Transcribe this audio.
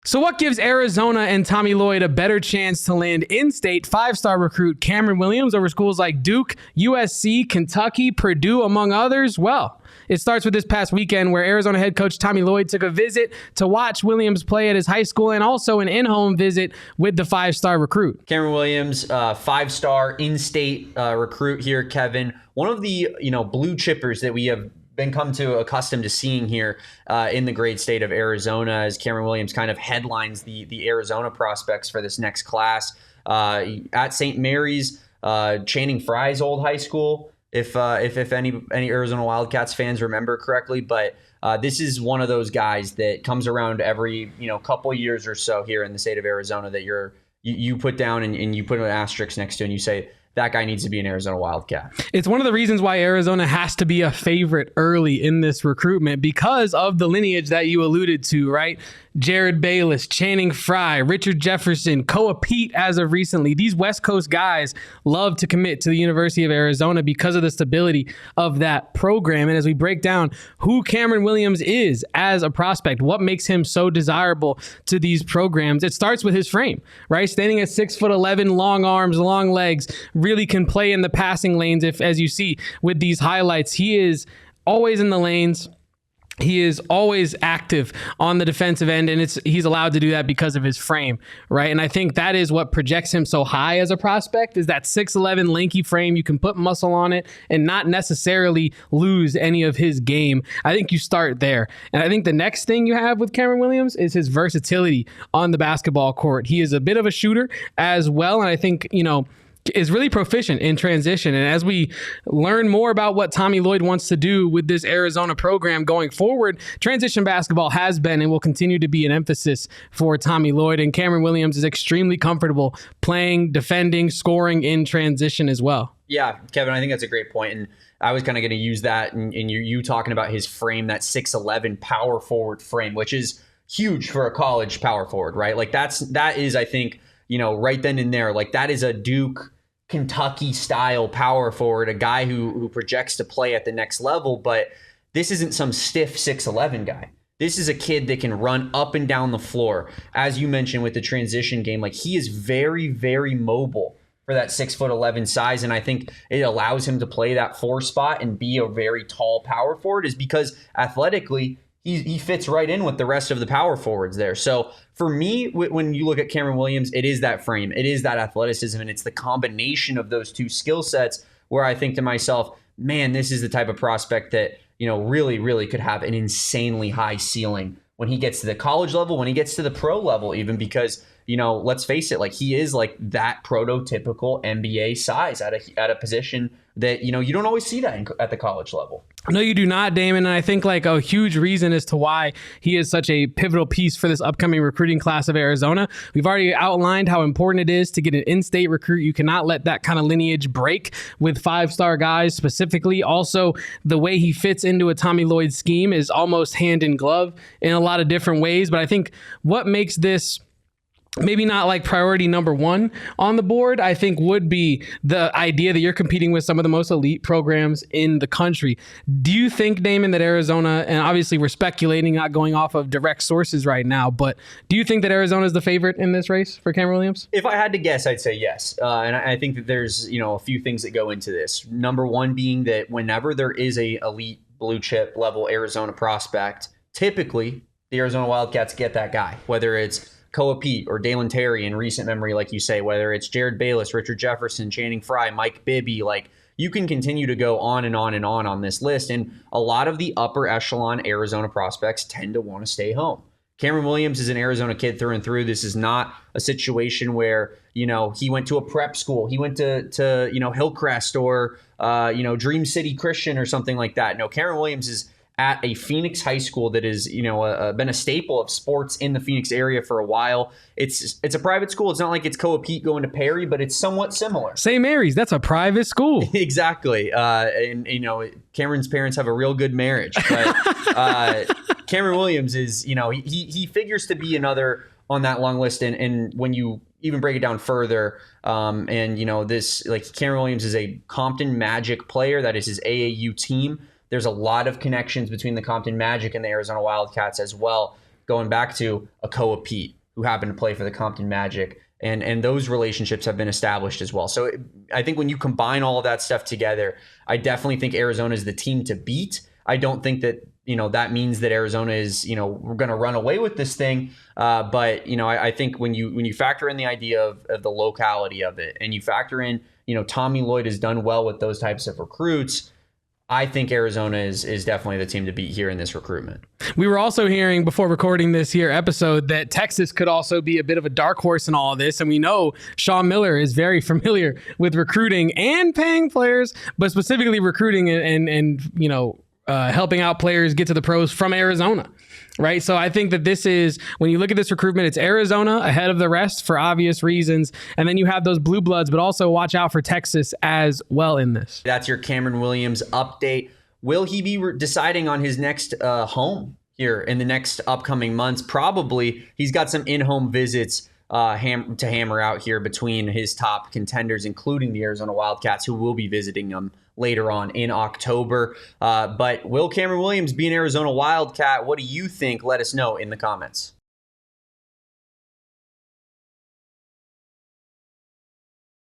So what gives Arizona and Tommy Lloyd a better chance to land in-state five-star recruit Cameron Williams over schools like Duke, USC, Kentucky, Purdue, among others? Well, it starts with this past weekend where Arizona head coach Tommy Lloyd took a visit to watch Williams play at his high school and also an in-home visit with the five-star recruit. Cameron Williams, five-star in-state recruit here, Kevin. One of the blue chippers that we have been accustomed to seeing here in the great state of Arizona, as Cameron Williams kind of headlines the Arizona prospects for this next class at St. Mary's, Channing Frye's old high school, if any Arizona Wildcats fans remember correctly. But this is one of those guys that comes around every couple years or so here in the state of Arizona that you put down and you put an asterisk next to and you say, that guy needs to be an Arizona Wildcat. It's one of the reasons why Arizona has to be a favorite early in this recruitment because of the lineage that you alluded to, right? Jared Bayless, Channing Frye, Richard Jefferson, Koa Peat as of recently. These West Coast guys love to commit to the University of Arizona because of the stability of that program. And as we break down who Cameron Williams is as a prospect, what makes him so desirable to these programs, it starts with his frame, right? Standing at 6'11", long arms, long legs, really can play in the passing lanes. If, as you see with these highlights, he is always in the lanes. He is always active on the defensive end, and he's allowed to do that because of his frame, right? And I think that is what projects him so high as a prospect, is that 6'11", lanky frame. You can put muscle on it and not necessarily lose any of his game. I think you start there. And I think the next thing you have with Cameron Williams is his versatility on the basketball court. He is a bit of a shooter as well, and I think, is really proficient in transition. And as we learn more about what Tommy Lloyd wants to do with this Arizona program going forward, transition basketball has been and will continue to be an emphasis for Tommy Lloyd. And Cameron Williams is extremely comfortable playing, defending, scoring in transition as well. Yeah, Kevin, I think that's a great point. And I was kind of going to use that in you talking about his frame, that 6'11" power forward frame, which is huge for a college power forward, right? Like that is, I think, right then and there, like that is a Duke, Kentucky style power forward, a guy who projects to play at the next level. But this isn't some stiff 6'11" guy. This is a kid that can run up and down the floor. As you mentioned with the transition game, like he is very, very mobile for that 6'11" size. And I think it allows him to play that 4 spot and be a very tall power forward, is because athletically, he fits right in with the rest of the power forwards there. So for me, when you look at Cameron Williams, it is that frame, it is that athleticism, and it's the combination of those two skill sets where I think to myself, man, this is the type of prospect that, really, really could have an insanely high ceiling when he gets to the college level, when he gets to the pro level even, because, let's face it, like he is like that prototypical NBA size at a position that, you don't always see that at the college level. No, you do not, Damon. And I think like a huge reason as to why he is such a pivotal piece for this upcoming recruiting class of Arizona. We've already outlined how important it is to get an in-state recruit. You cannot let that kind of lineage break with five-star guys specifically. Also, the way he fits into a Tommy Lloyd scheme is almost hand in glove in a lot of different ways. But I think what makes this maybe not like priority number one on the board, I think would be the idea that you're competing with some of the most elite programs in the country. Do you think, Damon, that Arizona, and obviously we're speculating, not going off of direct sources right now, but do you think that Arizona is the favorite in this race for Cameron Williams? If I had to guess, I'd say yes. And I think that there's, a few things that go into this. Number one being that whenever there is a elite blue chip level Arizona prospect, typically the Arizona Wildcats get that guy, whether it's Koa Peat or Dalen Terry in recent memory, like you say, whether it's Jared Bayless, Richard Jefferson, Channing Frye, Mike Bibby, like you can continue to go on and on and on this list. And a lot of the upper echelon Arizona prospects tend to want to stay home. Cameron Williams is an Arizona kid through and through. This is not a situation where, he went to a prep school. He went to Hillcrest or, Dream City Christian or something like that. No, Cameron Williams is at a Phoenix high school that is, been a staple of sports in the Phoenix area for a while. It's a private school. It's not like it's Koa Peat going to Perry, but it's somewhat similar. St. Mary's, that's a private school. Exactly. And Cameron's parents have a real good marriage. But Cameron Williams is, he figures to be another on that long list. And when you even break it down further, this, like Cameron Williams is a Compton Magic player. That is his AAU team. There's a lot of connections between the Compton Magic and the Arizona Wildcats as well. going back to a Koa Peat, who happened to play for the Compton Magic. And those relationships have been established as well. So I think when you combine all of that stuff together, I definitely think Arizona is the team to beat. I don't think that, that means that Arizona is, we're going to run away with this thing. But, I think when you factor in the idea of the locality of it, and you factor in, Tommy Lloyd has done well with those types of recruits, I think Arizona is definitely the team to beat here in this recruitment. We were also hearing before recording this here episode that Texas could also be a bit of a dark horse in all of this. And we know Sean Miller is very familiar with recruiting and paying players, but specifically recruiting and helping out players get to the pros from Arizona. Right. So I think that this is, when you look at this recruitment, it's Arizona ahead of the rest for obvious reasons. And then you have those blue bloods, but also watch out for Texas as well in this. That's your Cameron Williams update. Will he be deciding on his next home here in the next upcoming months? Probably. He's got some in-home visits to hammer out here between his top contenders, including the Arizona Wildcats, who will be visiting them later on in October. But will Cameron Williams be an Arizona Wildcat? What do you think? Let us know in the comments.